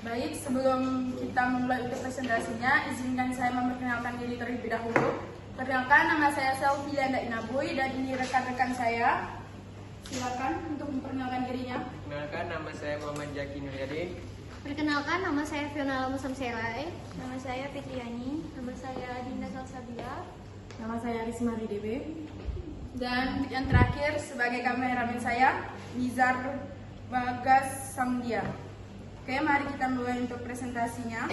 Baik, sebelum kita memulai untuk presentasinya, izinkan saya memperkenalkan diri terlebih dahulu. Perkenalkan, nama saya Selvianda Inaboy dan ini rekan-rekan saya. Silakan untuk memperkenalkan dirinya. Perkenalkan, nama saya Muhammad Jaki Nuryadin. Perkenalkan, nama saya Fiona Lamusam Serai. Nama saya Fitriani. Nama saya Dinda Salsabila. Nama saya Risma Ridebe. Dan yang terakhir, sebagai kameramen saya, Nizar Bagas Samdia. Oke, mari kita mulai untuk presentasinya.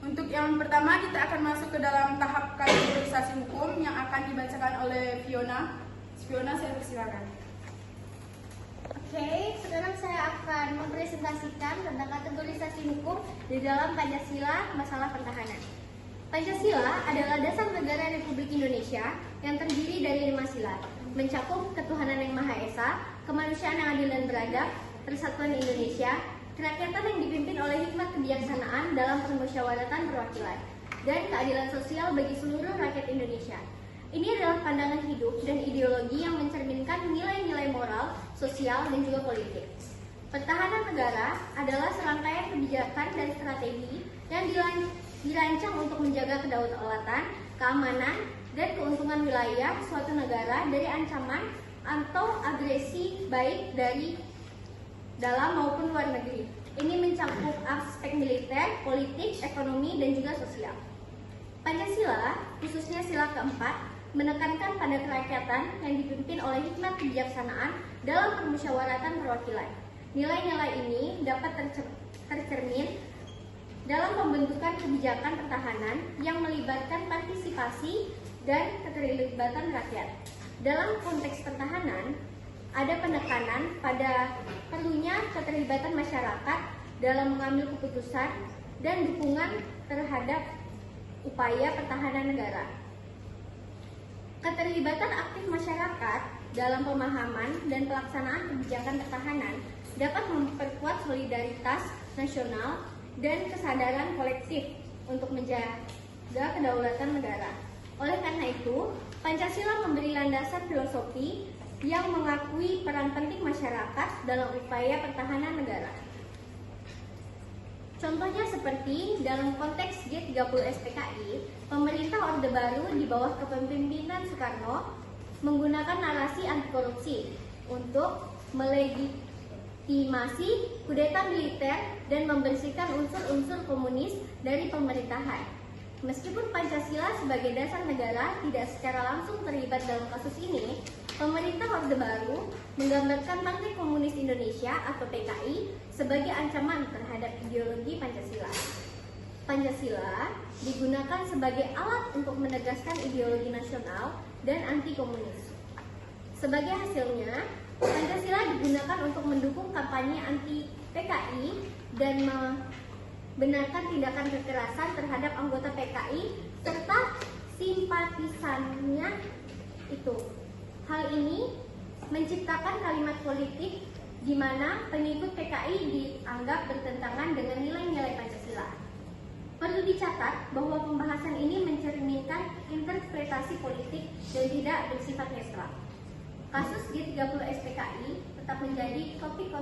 Untuk yang pertama, kita akan masuk ke dalam tahap kategorisasi hukum yang akan dibacakan oleh Fiona. Fiona, saya persilakan. Oke, sekarang saya akan mempresentasikan tentang kategorisasi hukum di dalam Pancasila masalah pertahanan. Pancasila adalah dasar negara Republik Indonesia yang terdiri dari 5 sila, mencakup ketuhanan yang Maha Esa, kemanusiaan yang adil dan beradab, persatuan Indonesia, kerakyatan yang dipimpin oleh hikmat kebijaksanaan dalam permusyawaratan perwakilan, dan keadilan sosial bagi seluruh rakyat Indonesia. Ini adalah pandangan hidup dan ideologi yang mencerminkan nilai-nilai moral, sosial, dan juga politik. Pertahanan negara adalah serangkaian kebijakan dan strategi yang dirancang untuk menjaga kedaulatan, keamanan, dan keuntungan wilayah suatu negara dari ancaman atau agresi baik dari dalam maupun luar negeri. Ini mencakup aspek militer, politik, ekonomi, dan juga sosial. Pancasila, khususnya sila keempat, menekankan pada kerakyatan yang dipimpin oleh hikmat kebijaksanaan dalam permusyawaratan perwakilan. Nilai-nilai ini dapat tercermin dalam pembentukan kebijakan pertahanan yang melibatkan partisipasi dan keterlibatan rakyat. Dalam konteks pertahanan, ada penekanan pada perlunya keterlibatan masyarakat dalam mengambil keputusan dan dukungan terhadap upaya pertahanan negara. Keterlibatan aktif masyarakat dalam pemahaman dan pelaksanaan kebijakan pertahanan dapat memperkuat solidaritas nasional dan kesadaran kolektif untuk menjaga kedaulatan negara. Oleh karena itu, Pancasila memberi landasan filosofi yang mengakui peran penting masyarakat dalam upaya pertahanan negara. Contohnya seperti dalam konteks G30 SPKI, pemerintah Orde Baru di bawah kepemimpinan Soekarno menggunakan narasi anti korupsi untuk melegitimasi kudeta militer dan membersihkan unsur-unsur komunis dari pemerintahan. Meskipun Pancasila sebagai dasar negara tidak secara langsung terlibat dalam kasus ini, pemerintah Orde Baru menggambarkan Partai Komunis Indonesia atau PKI sebagai ancaman terhadap ideologi Pancasila. Pancasila digunakan sebagai alat untuk menegaskan ideologi nasional dan anti-komunis. Sebagai hasilnya, Pancasila digunakan untuk mendukung kampanye anti-PKI dan membenarkan tindakan kekerasan terhadap anggota PKI serta simpatisannya itu. Hal ini menciptakan kalimat politik di mana pengikut PKI dianggap bertentangan dengan nilai-nilai Pancasila. Perlu dicatat bahwa pembahasan ini mencerminkan interpretasi politik dan tidak bersifat netral. Kasus G30 SPKI tetap menjadi topik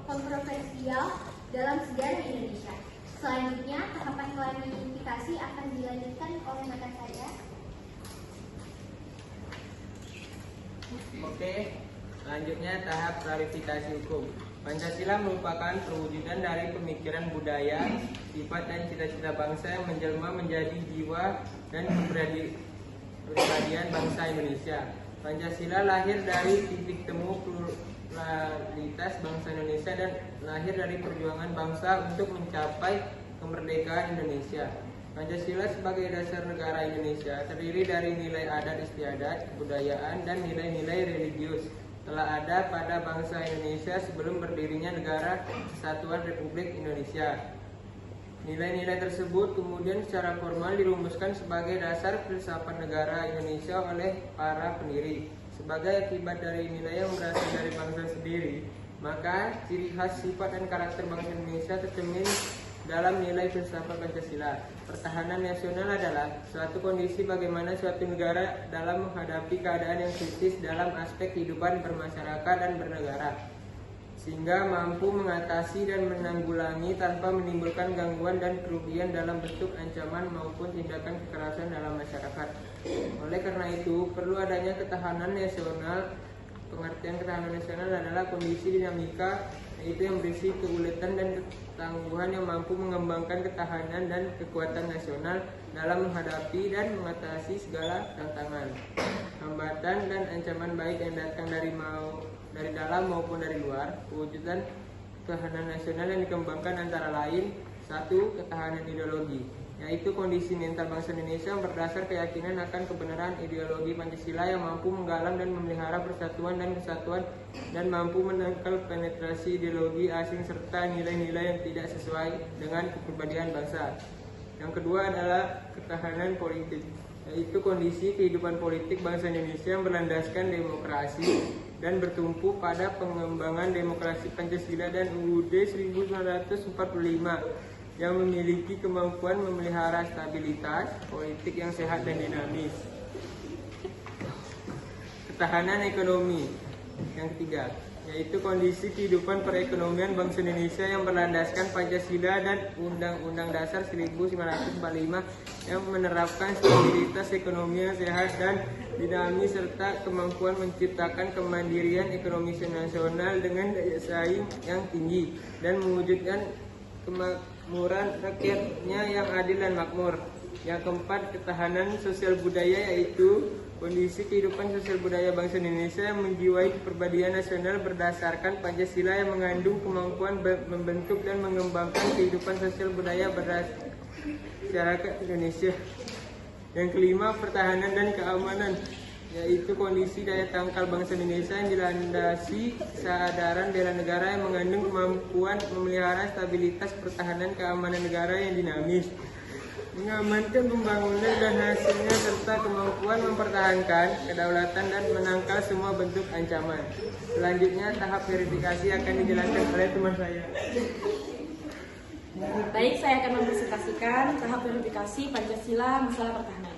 kontroversial dalam sejarah Indonesia. Selanjutnya, tahapan klarifikasi akan dilanjutkan oleh rekan saya. Oke, selanjutnya tahap klarifikasi hukum. Pancasila merupakan perwujudan dari pemikiran budaya, sifat dan cita-cita bangsa yang menjelma menjadi jiwa dan kepribadian bangsa Indonesia. Pancasila lahir dari titik temu pluralitas bangsa Indonesia dan lahir dari perjuangan bangsa untuk mencapai kemerdekaan Indonesia. Pancasila sebagai dasar negara Indonesia terdiri dari nilai adat istiadat, kebudayaan, dan nilai-nilai religius telah ada pada bangsa Indonesia sebelum berdirinya Negara Kesatuan Republik Indonesia. Nilai-nilai tersebut kemudian secara formal dirumuskan sebagai dasar filsafat negara Indonesia oleh para pendiri. Sebagai akibat dari nilai yang berasal dari bangsa sendiri, maka ciri khas, sifat, dan karakter bangsa Indonesia tercermin dalam nilai filsafat Pancasila. Pertahanan nasional adalah suatu kondisi bagaimana suatu negara dalam menghadapi keadaan yang kritis dalam aspek kehidupan bermasyarakat dan bernegara. sehingga mampu mengatasi dan menanggulangi tanpa menimbulkan gangguan dan kerugian dalam bentuk ancaman maupun tindakan kekerasan dalam masyarakat. Oleh karena itu, perlu adanya ketahanan nasional. Pengertian ketahanan nasional adalah kondisi dinamika, yaitu yang berisi keuletan dan ketangguhan yang mampu mengembangkan ketahanan dan kekuatan nasional dalam menghadapi dan mengatasi segala tantangan, hambatan dan ancaman baik yang datang dari dalam maupun dari luar. Pewujudan ketahanan nasional yang dikembangkan antara lain: 1. Ketahanan ideologi, yaitu kondisi mental bangsa Indonesia yang berdasar keyakinan akan kebenaran ideologi Pancasila yang mampu menggalang dan memelihara persatuan dan kesatuan dan mampu menangkal penetrasi ideologi asing serta nilai-nilai yang tidak sesuai dengan kepribadian bangsa. Yang kedua adalah ketahanan politik, yaitu kondisi kehidupan politik bangsa Indonesia yang berlandaskan demokrasi dan bertumpu pada pengembangan demokrasi Pancasila dan UUD 1945 yang memiliki kemampuan memelihara stabilitas politik yang sehat dan dinamis. Ketahanan ekonomi yang ketiga, yaitu kondisi kehidupan perekonomian bangsa Indonesia yang berlandaskan Pancasila dan Undang-Undang Dasar 1945 yang menerapkan stabilitas ekonomi yang sehat dan dinamis serta kemampuan menciptakan kemandirian ekonomi nasional dengan daya saing yang tinggi dan mewujudkan kemakmuran rakyatnya yang adil dan makmur. Yang keempat, ketahanan sosial budaya, yaitu kondisi kehidupan sosial budaya bangsa Indonesia yang menjiwai kepribadian nasional berdasarkan Pancasila yang mengandung kemampuan membentuk dan mengembangkan kehidupan sosial budaya masyarakat Indonesia. Yang kelima, pertahanan dan keamanan, yaitu kondisi daya tangkal bangsa Indonesia yang dilandasi kesadaran bela negara yang mengandung kemampuan memelihara stabilitas pertahanan keamanan negara yang dinamis, mengamankan pembangunan dan hasilnya serta kemampuan mempertahankan kedaulatan dan menangkal semua bentuk ancaman. Selanjutnya tahap verifikasi akan dijelaskan oleh teman saya. Baik, saya akan mempresentasikan tahap verifikasi Pancasila masalah pertahanan.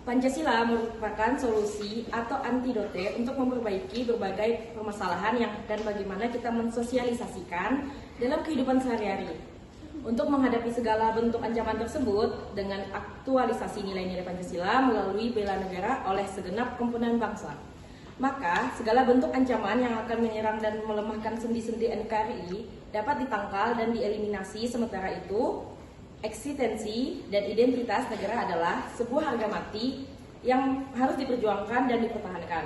Pancasila merupakan solusi atau antidote untuk memperbaiki berbagai permasalahan dan bagaimana kita mensosialisasikan dalam kehidupan sehari-hari. Untuk menghadapi segala bentuk ancaman tersebut dengan aktualisasi nilai-nilai Pancasila melalui bela negara oleh segenap komponen bangsa. Maka segala bentuk ancaman yang akan menyerang dan melemahkan sendi-sendi NKRI dapat ditangkal dan dieliminasi. Sementara itu, eksistensi dan identitas negara adalah sebuah harga mati yang harus diperjuangkan dan dipertahankan.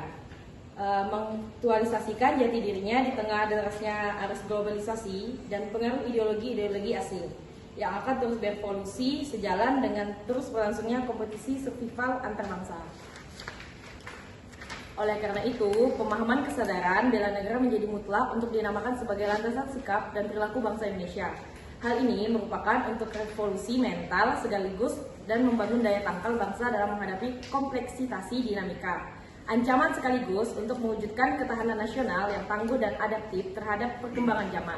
Mengaktualisasikan jati dirinya di tengah derasnya arus globalisasi dan pengaruh ideologi-ideologi asing yang akan terus berevolusi sejalan dengan terus berlangsungnya kompetisi survival antar bangsa. Oleh karena itu, pemahaman kesadaran bela negara menjadi mutlak untuk dinamakan sebagai landasan sikap dan perilaku bangsa Indonesia. Hal ini merupakan untuk revolusi mental sekaligus dan membangun daya tangkal bangsa dalam menghadapi kompleksitasi dinamika. Ancaman sekaligus untuk mewujudkan ketahanan nasional yang tangguh dan adaptif terhadap perkembangan zaman.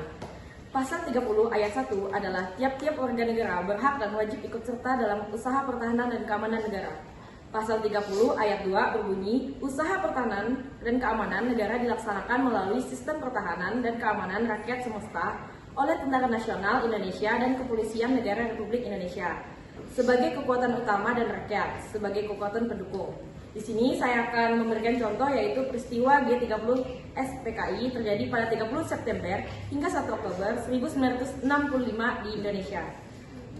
Pasal 30 ayat 1 adalah tiap-tiap warga negara berhak dan wajib ikut serta dalam usaha pertahanan dan keamanan negara. Pasal 30 ayat 2 berbunyi, usaha pertahanan dan keamanan negara dilaksanakan melalui sistem pertahanan dan keamanan rakyat semesta oleh Tentara Nasional Indonesia dan Kepolisian Negara Republik Indonesia sebagai kekuatan utama dan rakyat sebagai kekuatan pendukung. Di sini saya akan memberikan contoh, yaitu peristiwa G30 SPKI terjadi pada 30 September hingga 1 Oktober 1965 di Indonesia.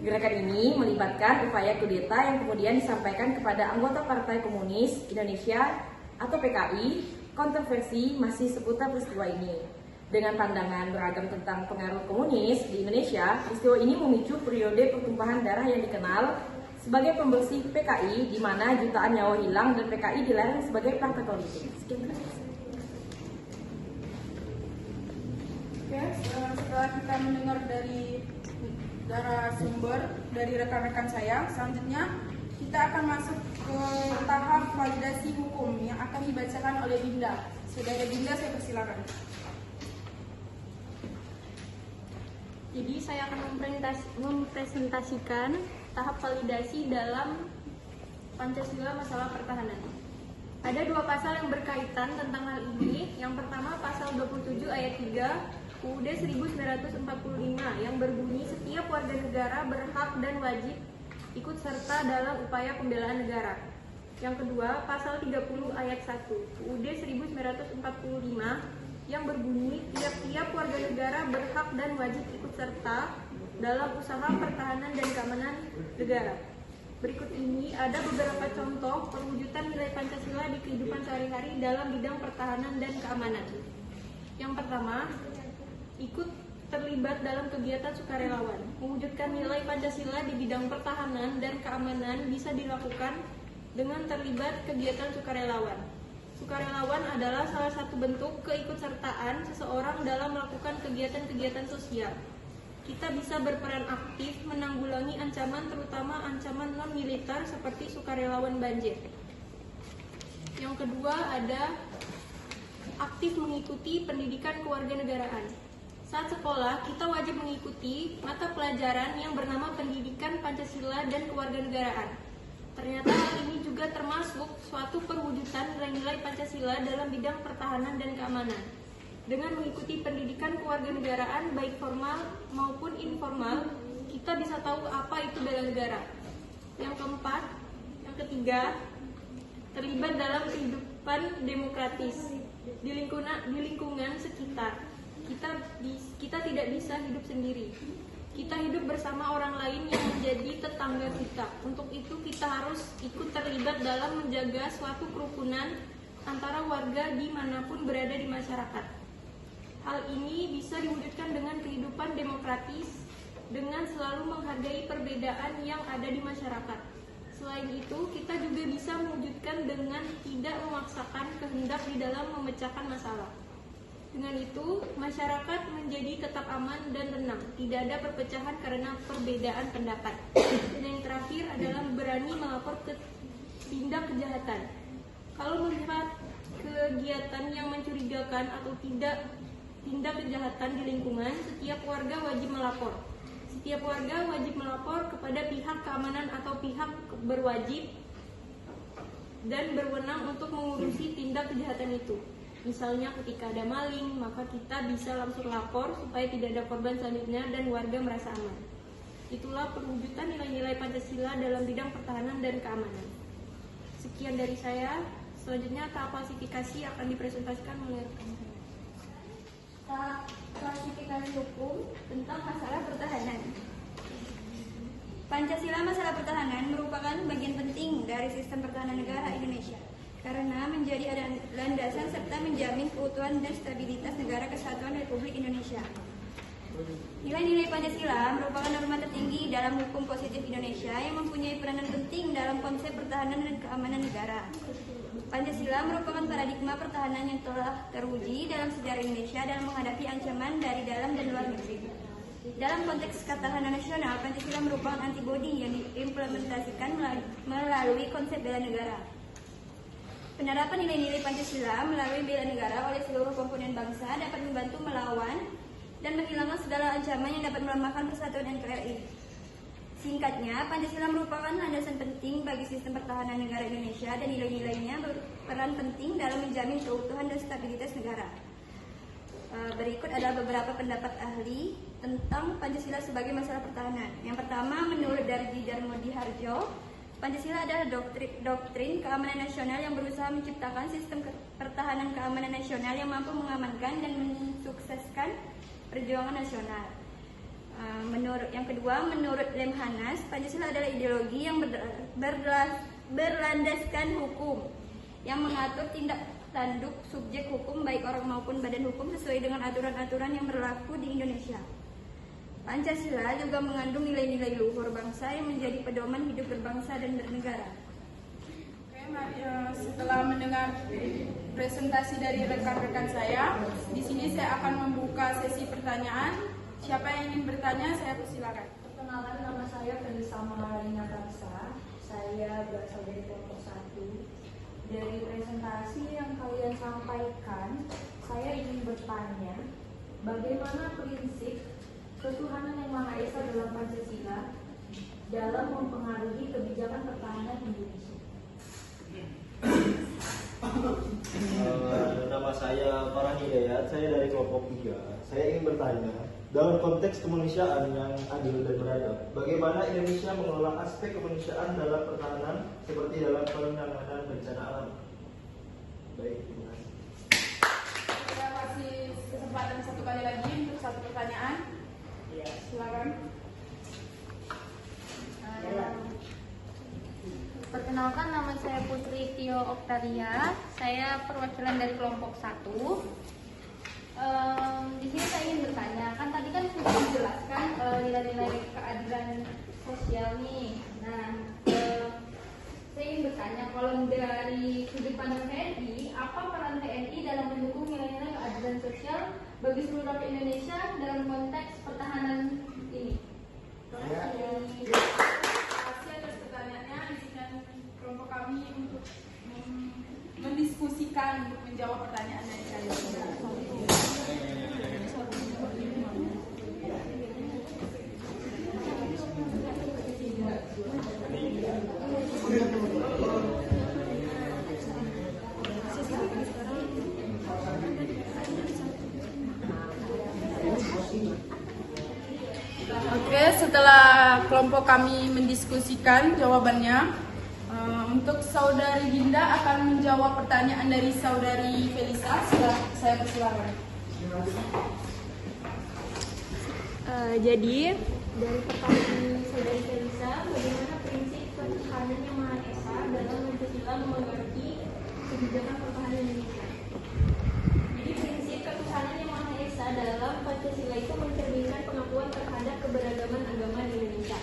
Gerakan ini melibatkan upaya kudeta yang kemudian disampaikan kepada anggota Partai Komunis Indonesia atau PKI. Kontroversi masih seputar peristiwa ini. Dengan pandangan beragam tentang pengaruh komunis di Indonesia, peristiwa ini memicu periode pertumpahan darah yang dikenal sebagai pembersih PKI, di mana jutaan nyawa hilang dan PKI dilarang sebagai partai politik. Sekian, terima kasih. Oke, setelah kita mendengar dari sumber dari rekan-rekan saya, selanjutnya kita akan masuk ke tahap validasi hukum yang akan dibacakan oleh Dinda. Sudah ada Dinda, saya persilakan. Jadi saya akan mempresentasikan tahap validasi dalam Pancasila masalah pertahanan. Ada dua pasal yang berkaitan tentang hal ini. Yang pertama pasal 27 ayat 3 UUD 1945 yang berbunyi setiap warga negara berhak dan wajib ikut serta dalam upaya pembelaan negara. Yang kedua pasal 30 ayat 1 UUD 1945 yang berbunyi tiap-tiap warga negara berhak dan wajib ikut serta dalam usaha pertahanan dan keamanan negara. Berikut ini ada beberapa contoh perwujudan nilai Pancasila di kehidupan sehari-hari dalam bidang pertahanan dan keamanan. Yang pertama, ikut terlibat dalam kegiatan sukarelawan. Mewujudkan nilai Pancasila di bidang pertahanan dan keamanan bisa dilakukan dengan terlibat kegiatan sukarelawan. Sukarelawan adalah salah satu bentuk keikutsertaan seseorang dalam melakukan kegiatan-kegiatan sosial. Kita bisa berperan aktif menanggulangi ancaman, terutama ancaman non-militer seperti sukarelawan banjir. Yang kedua ada aktif mengikuti pendidikan kewarganegaraan. Saat sekolah, kita wajib mengikuti mata pelajaran yang bernama Pendidikan Pancasila dan Kewarganegaraan. Ternyata hal ini juga termasuk suatu perwujudan nilai-nilai Pancasila dalam bidang pertahanan dan keamanan. Dengan mengikuti pendidikan kewarganegaraan baik formal maupun informal, kita bisa tahu apa itu bela negara. Yang keempat, yang ketiga, terlibat dalam kehidupan demokratis di lingkungan sekitar. Kita tidak bisa hidup sendiri. Kita hidup bersama orang lain yang menjadi tetangga kita. Untuk itu kita harus ikut terlibat dalam menjaga suatu kerukunan antara warga dimanapun berada di masyarakat. Hal ini bisa diwujudkan dengan kehidupan demokratis, dengan selalu menghargai perbedaan yang ada di masyarakat. Selain itu, kita juga bisa mewujudkan dengan tidak memaksakan kehendak di dalam memecahkan masalah. Dengan itu, masyarakat menjadi tetap aman dan tenang, tidak ada perpecahan karena perbedaan pendapat. Dan yang terakhir adalah berani melapor ke tindak kejahatan. Kalau melihat kegiatan yang mencurigakan atau tindak kejahatan di lingkungan, setiap warga wajib melapor. Setiap warga wajib melapor kepada pihak keamanan atau pihak berwajib dan berwenang untuk mengurusi tindak kejahatan itu. Misalnya ketika ada maling, maka kita bisa langsung lapor supaya tidak ada korban selanjutnya dan warga merasa aman. Itulah perwujudan nilai-nilai Pancasila dalam bidang pertahanan dan keamanan. Sekian dari saya. Selanjutnya tahap klasifikasi akan dipresentasikan oleh rekan saya. Tahap klasifikasi hukum tentang masalah pertahanan. Pancasila masalah pertahanan merupakan bagian penting dari sistem pertahanan negara Indonesia karena menjadi landasan serta menjamin keutuhan dan stabilitas negara kesatuan Republik Indonesia. Nilai-nilai Pancasila merupakan norma tertinggi dalam hukum positif Indonesia yang mempunyai peranan penting dalam konsep pertahanan dan keamanan negara. Pancasila merupakan paradigma pertahanan yang telah teruji dalam sejarah Indonesia dalam menghadapi ancaman dari dalam dan luar negeri. Dalam konteks ketahanan nasional, Pancasila merupakan antibodi yang diimplementasikan melalui konsep bela negara. Penerapan nilai-nilai Pancasila melalui bela negara oleh seluruh komponen bangsa dapat membantu melawan dan menghilangkan segala ancaman yang dapat melemahkan persatuan NKRI. Singkatnya, Pancasila merupakan landasan penting bagi sistem pertahanan negara Indonesia dan nilai-nilainya berperan penting dalam menjamin keutuhan dan stabilitas negara. Berikut adalah beberapa pendapat ahli tentang Pancasila sebagai masalah pertahanan. Yang pertama, menurut Darji Darmodiharjo, Pancasila adalah doktrin keamanan nasional yang berusaha menciptakan sistem pertahanan keamanan nasional yang mampu mengamankan dan mensukseskan perjuangan nasional. Yang kedua, menurut Lemhanas, Pancasila adalah ideologi yang berlandaskan hukum yang mengatur tindak tanduk subjek hukum baik orang maupun badan hukum sesuai dengan aturan-aturan yang berlaku di Indonesia. Pancasila juga mengandung nilai-nilai luhur bangsa yang menjadi pedoman hidup berbangsa dan bernegara. Setelah mendengar presentasi dari rekan-rekan saya, di sini saya akan membuka sesi pertanyaan. Siapa yang ingin bertanya, saya persilakan. Perkenalkan, nama saya Felisa Maharina Karsa. Saya berasal dari kelompok 1. Dari presentasi yang kalian sampaikan, saya ingin bertanya, bagaimana prinsip ketuhanan yang Maha Esa dalam Pancasila dalam mempengaruhi kebijakan pertahanan Indonesia? Nama saya Farhan Hidayat, saya dari kelompok 3. Saya ingin bertanya, dalam konteks kemanusiaan yang adil dan beradab, bagaimana Indonesia mengelola aspek kemanusiaan dalam pertahanan seperti dalam penanganan bencana alam? Baik, terima kasih. Saya kasih kesempatan satu kali lagi untuk satu pertanyaan. Ya, silakan. Perkenalkan, nama saya Putri Tio Oktaria. Saya perwakilan dari kelompok 1. Di sini saya ingin bertanya, kan tadi kan sudah dijelaskan nilai-nilai keadilan sosial nih. Nah, saya ingin bertanya, kalau dari sudut pandang TNI, apa peran TNI dalam mendukung nilai-nilai keadilan sosial bagi seluruh rakyat Indonesia dalam konteks pertahanan ini? Terima Kasih atas pertanyaannya. Izinkan kelompok kami untuk mendiskusikan untuk menjawab pertanyaan dari kalian. Oke, setelah kelompok kami mendiskusikan jawabannya, untuk saudari Dinda akan menjawab pertanyaan dari saudari Felisa. Saya persilakan. Jadi dari pertanyaan saudari Felisa, bagaimana prinsip pertahanan yang Maha Esa dalam Pancasila mengerti kebijakan pertahanan Indonesia? Jadi prinsip ketuhanan yang Maha Esa dalam Pancasila itu mencerminkan pengakuan terhadap keberagaman agama di Indonesia.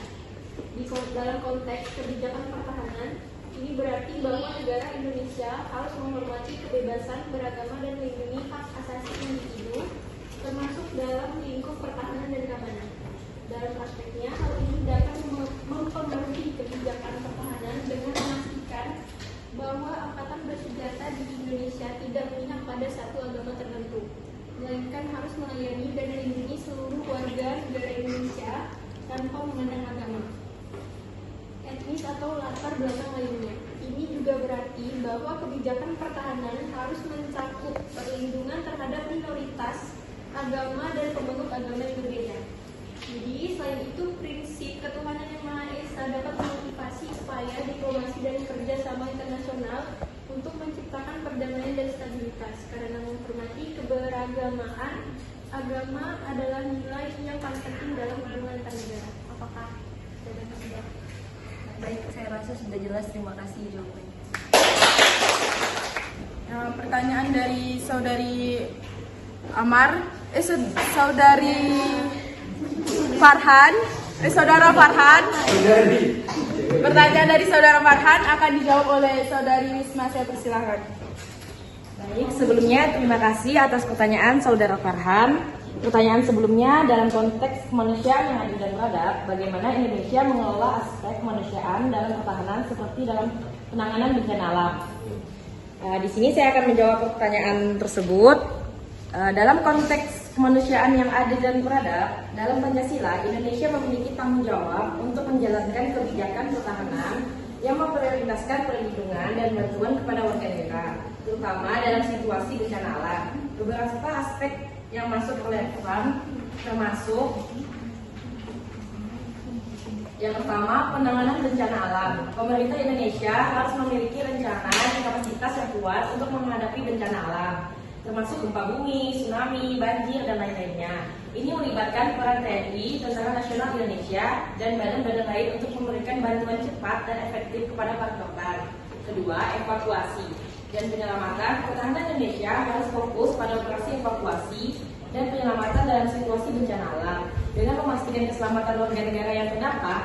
Dalam konteks kebijakan pertahanan, ini berarti bahwa negara Indonesia harus menghormati kebebasan beragama dan melindungi hak asasi individu, termasuk dalam lingkup pertahanan dan keamanan. Dalam aspeknya, hal ini dapat mempengaruhi kebijakan pertahanan dengan memastikan bahwa angkatan bersenjata di Indonesia tidak memihak pada satu agama tertentu, melainkan harus melayani dan melindungi seluruh warga negara Indonesia tanpa memandang agama, etnis atau latar belakang lainnya. Ini juga berarti bahwa kebijakan pertahanan harus mencakup perlindungan terhadap minoritas agama dan pemeluk agama yang berbeda. Jadi selain itu, prinsip ketuhanan yang Maha Esa dapat memotivasi upaya diplomasi dan kerjasama internasional untuk menciptakan perdamaian dan stabilitas, karena menghormati keberagamaan agama adalah nilai yang paling penting dalam hubungan antar negara. Apakah sudah? Baik, saya rasa sudah jelas. Terima kasih jawabannya. Pertanyaan dari saudari saudari Farhan, saudara Farhan. Pertanyaan dari saudara Farhan akan dijawab oleh saudari Wisma. Saya persilahkan. Baik, sebelumnya terima kasih atas pertanyaan saudara Farhan. Pertanyaan sebelumnya, dalam konteks kemanusiaan yang adil dan beradab, bagaimana Indonesia mengelola aspek kemanusiaan dalam pertahanan seperti dalam penanganan bencana alam. Di sini saya akan menjawab pertanyaan tersebut. Dalam konteks kemanusiaan yang adil dan beradab, dalam Pancasila, Indonesia memiliki tanggung jawab untuk menjalankan kebijakan pertahanan yang memprioritaskan perlindungan dan bantuan kepada warga negara, terutama dalam situasi bencana alam. Beberapa aspek yang masuk relevan termasuk yang pertama, penanganan bencana alam. Pemerintah Indonesia harus memiliki rencana dan kapasitas yang kuat untuk menghadapi bencana alam, termasuk gempa bumi, tsunami, banjir, dan lain-lainnya. Ini melibatkan peran TNI, Tentara Nasional Indonesia, dan badan-badan lain untuk memberikan bantuan cepat dan efektif kepada para korban. Kedua, evakuasi dan penyelamatan. Pertahanan Indonesia harus fokus pada operasi evakuasi dan penyelamatan dalam situasi bencana alam dengan memastikan keselamatan warga negara yang terdampak.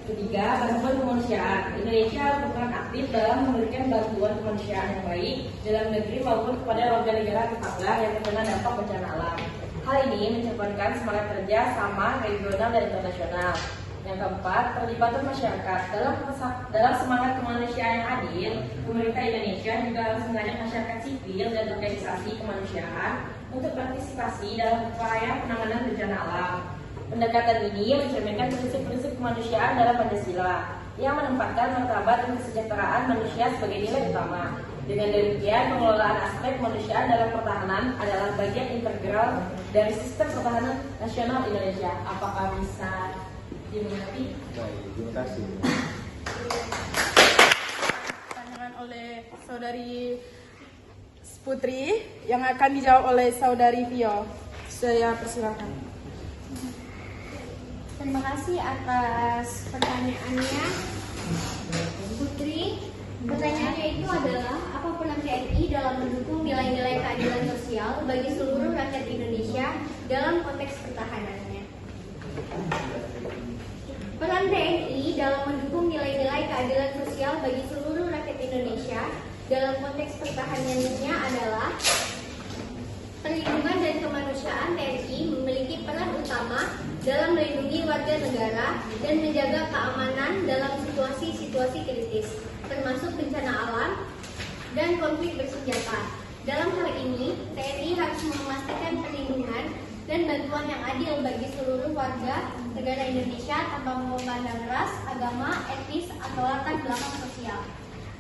Ketiga, bantuan kemanusiaan. Indonesia berperan aktif dalam memberikan bantuan kemanusiaan yang baik dalam negeri maupun kepada warga negara tetangga yang terkena dampak bencana alam. Hal ini mencerminkan semangat kerja sama regional dan internasional. Yang keempat, perlibatan masyarakat. Dalam semangat kemanusiaan yang adil, pemerintah Indonesia juga harus mengajak masyarakat sipil dan organisasi kemanusiaan untuk partisipasi dalam upaya penanganan bencana alam. Pendekatan ini mencerminkan prinsip-prinsip kemanusiaan dalam Pancasila. yang menempatkan martabat dan kesejahteraan manusia sebagai nilai utama. Dengan demikian, pengelolaan aspek kemanusiaan dalam pertahanan adalah bagian integral dari sistem pertahanan nasional Indonesia. Apakah bisa dimengerti? Baik, terima kasih. Pertanyaan oleh saudari Putri yang akan dijawab oleh saudari Vio. Saya persilakan. Terima kasih atas pertanyaannya, Putri. Pertanyaannya itu adalah apa peran TNI dalam mendukung nilai-nilai keadilan sosial bagi seluruh rakyat Indonesia dalam konteks pertahanannya. Peran TNI dalam mendukung nilai-nilai keadilan sosial bagi seluruh rakyat Indonesia dalam konteks pertahanannya adalah perlindungan dan kemanusiaan. TNI memiliki peran utama dalam melindungi warga negara dan menjaga keamanan dalam situasi-situasi kritis, termasuk bencana alam dan konflik bersenjata. Dalam hal ini, TNI harus memastikan perlindungan dan bantuan yang adil bagi seluruh warga negara Indonesia tanpa memandang ras, agama, etnis, atau latar belakang sosial.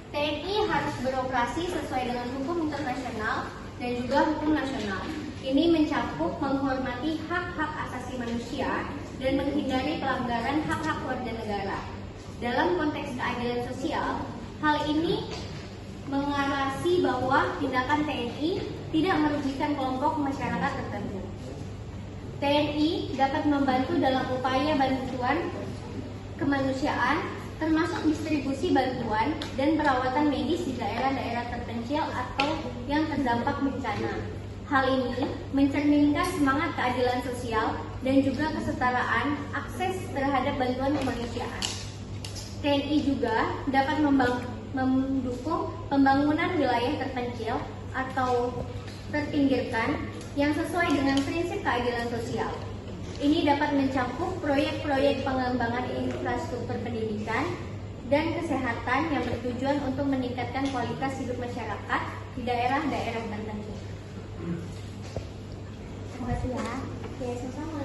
TNI harus beroperasi sesuai dengan hukum internasional dan juga hukum nasional. Ini mencakup menghormati hak-hak asasi manusia dan menghindari pelanggaran hak-hak warga negara. Dalam konteks keadilan sosial, hal ini mengarasi bahwa tindakan TNI tidak merugikan kelompok masyarakat tertentu. TNI dapat membantu dalam upaya bantuan kemanusiaan, termasuk distribusi bantuan dan perawatan medis di daerah-daerah terpencil atau yang terdampak bencana. Hal ini mencerminkan semangat keadilan sosial dan juga kesetaraan akses terhadap bantuan kemanusiaan. TNI juga dapat mendukung pembangunan wilayah terpencil atau terpinggirkan yang sesuai dengan prinsip keadilan sosial. Ini dapat mencakup proyek-proyek pengembangan infrastruktur pendidikan dan kesehatan yang bertujuan untuk meningkatkan kualitas hidup masyarakat di daerah-daerah tertentu. Terima kasih ya. Ya, sama-sama.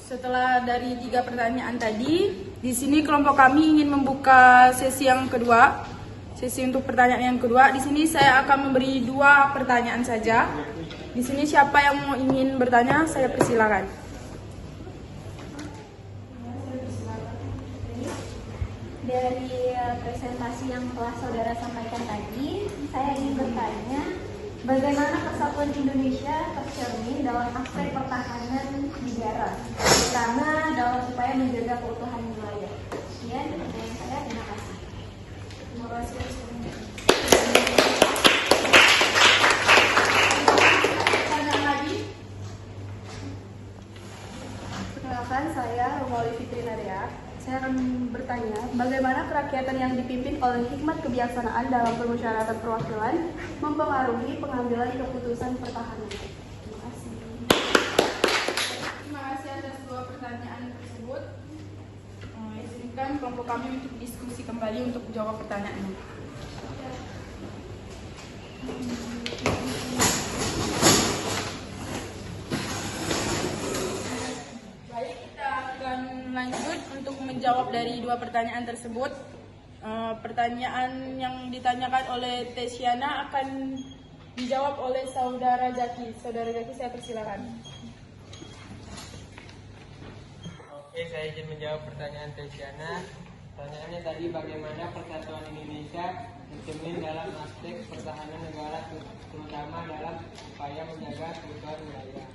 Setelah dari 3 pertanyaan tadi, di sini kelompok kami ingin membuka sesi yang kedua. Sesi untuk pertanyaan yang kedua. Di sini saya akan memberi 2 pertanyaan saja. Di sini siapa yang mau ingin bertanya, saya persilakan. Dari presentasi yang telah saudara sampaikan tadi, saya ingin bertanya, bagaimana persatuan Indonesia tercermin dalam aspek pertahanan negara, terutama dalam upaya menjaga keutuhan wilayah. Sekian pertanyaan saya, terima kasih. Terima kasih. Pertanyaan lagi? Perkenalkan, saya Romauli Fitri Nadia. Saya akan bertanya, bagaimana kerakyatan yang dipimpin oleh hikmat kebijaksanaan dalam permusyawaratan perwakilan mempengaruhi pengambilan keputusan pertahanan? Terima kasih. Terima kasih atas 2 pertanyaan tersebut. Izinkan kelompok kami untuk diskusi kembali untuk menjawab pertanyaannya. Baik, kita akan lanjut untuk menjawab dari 2 pertanyaan tersebut. Pertanyaan yang ditanyakan oleh Tesiana akan dijawab oleh Saudara Zaki. Saudara Zaki, saya persilakan. Oke, saya izin menjawab pertanyaan Tesiana. Pertanyaannya tadi, bagaimana persatuan Indonesia tercermin dalam aspek pertahanan negara, terutama dalam upaya menjaga keutuhan wilayah.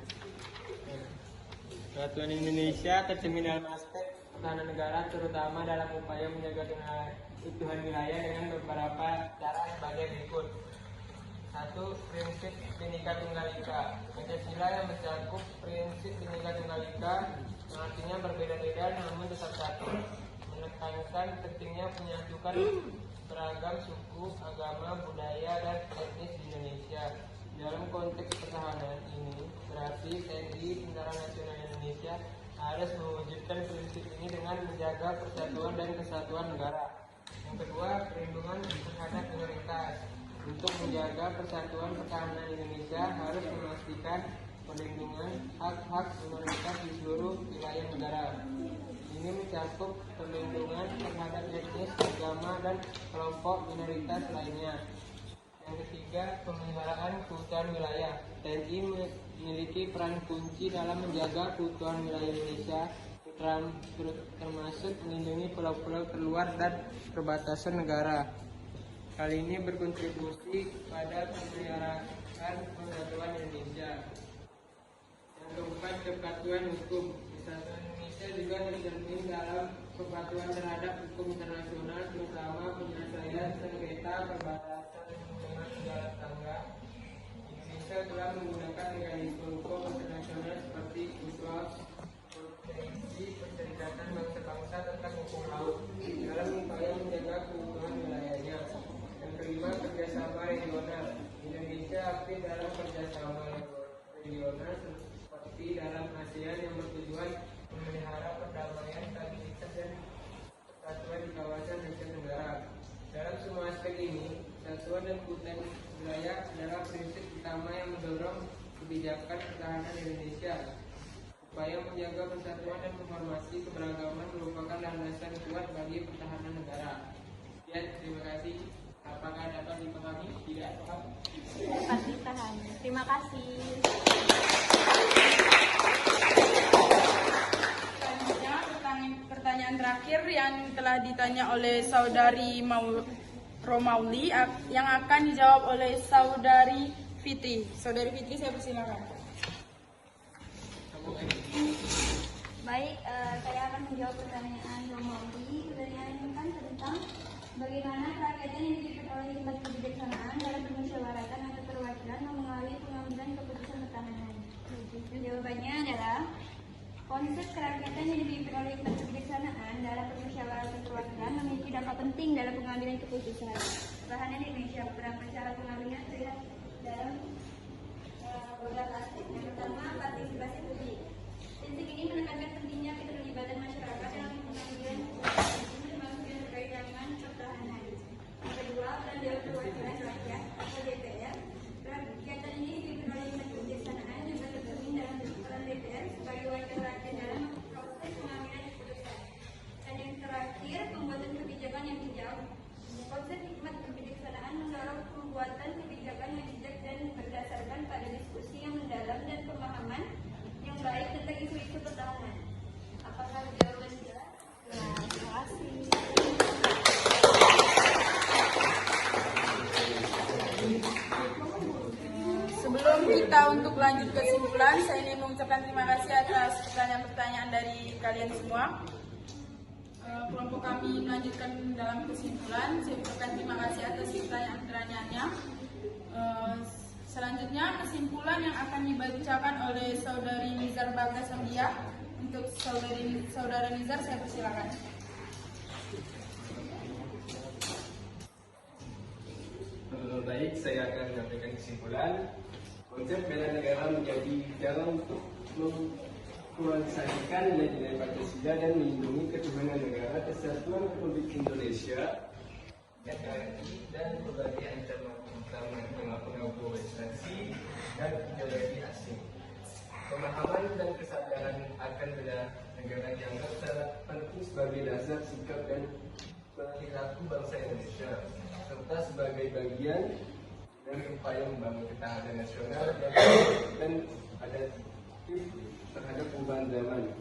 Persatuan Indonesia tercermin dalam aspek pertahanan negara, terutama dalam upaya menjaga keutuhan wilayah dengan beberapa cara sebagai berikut. 1. Prinsip Bhinneka Tunggal Ika. Pancasila yang mencakup prinsip Bhinneka Tunggal Ika, yang artinya berbeda-beda namun tetap satu, menekankan pentingnya menyatukan beragam suku, agama, budaya, dan etnis di Indonesia. Dalam konteks pertahanan ini, berarti TNI Tentara Nasional Indonesia harus mewujudkan prinsip ini dengan menjaga persatuan dan kesatuan negara. Yang kedua, perlindungan terhadap minoritas. Untuk menjaga persatuan pertahanan Indonesia harus memastikan perlindungan hak-hak minoritas di seluruh wilayah negara. Ini mencakup perlindungan terhadap etnis, agama, dan kelompok minoritas lainnya. Yang ketiga, pemeliharaan keutuhan wilayah. TNI memiliki peran kunci dalam menjaga keutuhan wilayah Indonesia, termasuk melindungi pulau-pulau terluar dan perbatasan negara. Hal ini berkontribusi pada pemeliharaan persatuan Indonesia. Yang keempat, kepatuhan hukum. Persatuan Indonesia juga tercermin dalam kepatuhan terhadap hukum internasional, terutama penyelesaian sengketa perbatasan dengan negara tetangga. Indonesia telah menggunakan mekanisme hukum internasional seperti UNCLOS, Konvensi Perserikatan Bangsa-Bangsa tentang Hukum Laut, dalam upaya menjaga keutuhan wilayahnya. Yang kelima, kerjasama regional. Indonesia aktif dalam kerjasama regional seperti dalam ASEAN yang bertujuan memelihara perdamaian, stabilitas, dan persatuan di kawasan Asia Tenggara. Dalam semua aspek ini, persatuan dan keutuhan wilayah adalah prinsip utama yang mendorong kebijakan pertahanan Indonesia. Upaya menjaga persatuan dan menghormati keberagaman merupakan landasan kuat bagi pertahanan negara. Sekian, terima kasih. Apakah dapat dipahami? Tidak paham? Dapat dipahami. Terima kasih. Selanjutnya, pertanyaan terakhir yang telah ditanya oleh saudari Romauli yang akan dijawab oleh saudari Fitri. Saudari Fitri, saya persilakan. Baik, saya akan menjawab pertanyaan Romawi. Pertanyaan kan tentang bagaimana kerakyatan yang dipimpin oleh hikmat kebijaksanaan dalam permusyawaratan atau perwakilan mempengaruhi pengambilan keputusan pertahanan. Jawabannya adalah konsep kerakyatan yang dipimpin oleh hikmat kebijaksanaan dalam permusyawaratan perwakilan memiliki dampak penting dalam pengambilan keputusan pertahanan Indonesia. Beberapa cara pengambilan terlihat dalam beberapa aspek. Yang pertama, partisipasi publik. Prinsip ini menekankan pentingnya keterlibatan masyarakat dalam pengambilan keputusan termasuk yang terkait dengan pertahanan. Yang kedua, peran Dewan Perwakilan Rakyat atau DPR. Kegiatan ini dipimpin oleh hikmat kebijaksanaan yang tercermin dalam peran DPR sebagai wakil rakyat dalam proses pengambilan keputusan. Dan yang terakhir, pembuatan kebijakan yang bijak. Konsep hikmat kebijaksanaan mendorong pembuatan kebijakan yang bijak dan berdasarkan pada diskusi yang mendalam dan pemahaman yang baik tentang isu-isu pertahanan. Apakah jawaban jelas? Terima kasih. Sebelum kita untuk lanjut ke kesimpulan, saya ingin mengucapkan terima kasih atas pertanyaan-pertanyaan dari kalian semua. Kelompok kami melanjutkan dalam kesimpulan. Saya ucapkan terima kasih atas pertanyaan-pertanyaannya. Selanjutnya kesimpulan yang akan dibacakan oleh saudari Nizar Bagas Ambia. Untuk saudara Nizar, saya persilakan. Baik, saya akan menyampaikan kesimpulan. Konsep bela negara menjadi jalan untuk mengkualifikasikan nilai-nilai Pancasila dan melindungi ketuhanan negara, kesatuan Republik Indonesia, NKRI, dan berbagai ancaman utama pengaruh globalisasi dan ideologi asing. Pemahaman dan kesadaran akan bela negara dianggap sangat penting sebagai dasar sikap dan perilaku bangsa Indonesia, serta sebagai bagian dari upaya membangun ketahanan nasional dan adaptif terhadap perubahan zaman.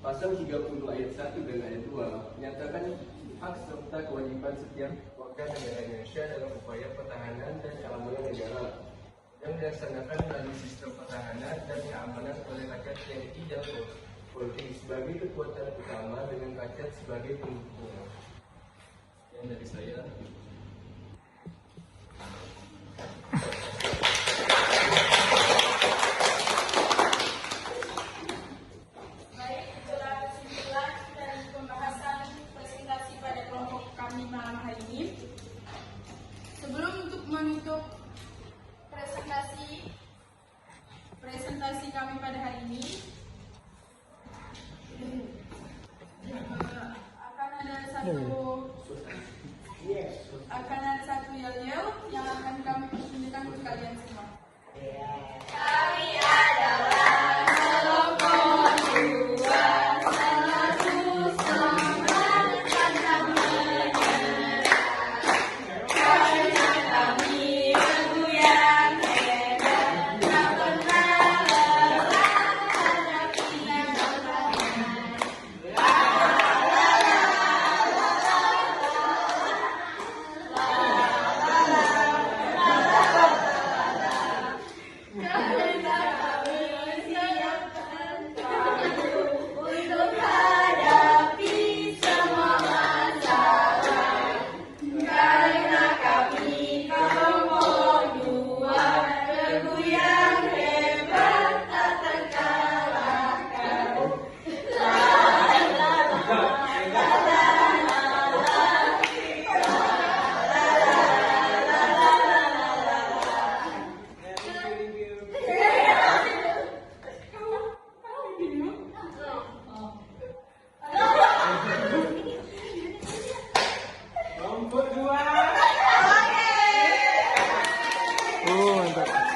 Pasal 30 ayat 1 dan ayat 2 menyatakan hak serta kewajiban setiap warga negara Indonesia dalam upaya pertahanan dan keamanan negara yang dilaksanakan melalui sistem pertahanan dan keamanan oleh rakyat TNI dan Polri sebagai kekuatan utama dengan rakyat sebagai pendukung. Yang dari saya. Baik, itulah kesimpulan dari pembahasan presentasi pada kelompok kami malam hari ini. Sebelum untuk menutup presentasi kami pada hari ini, akan ada satu wabarakatuh.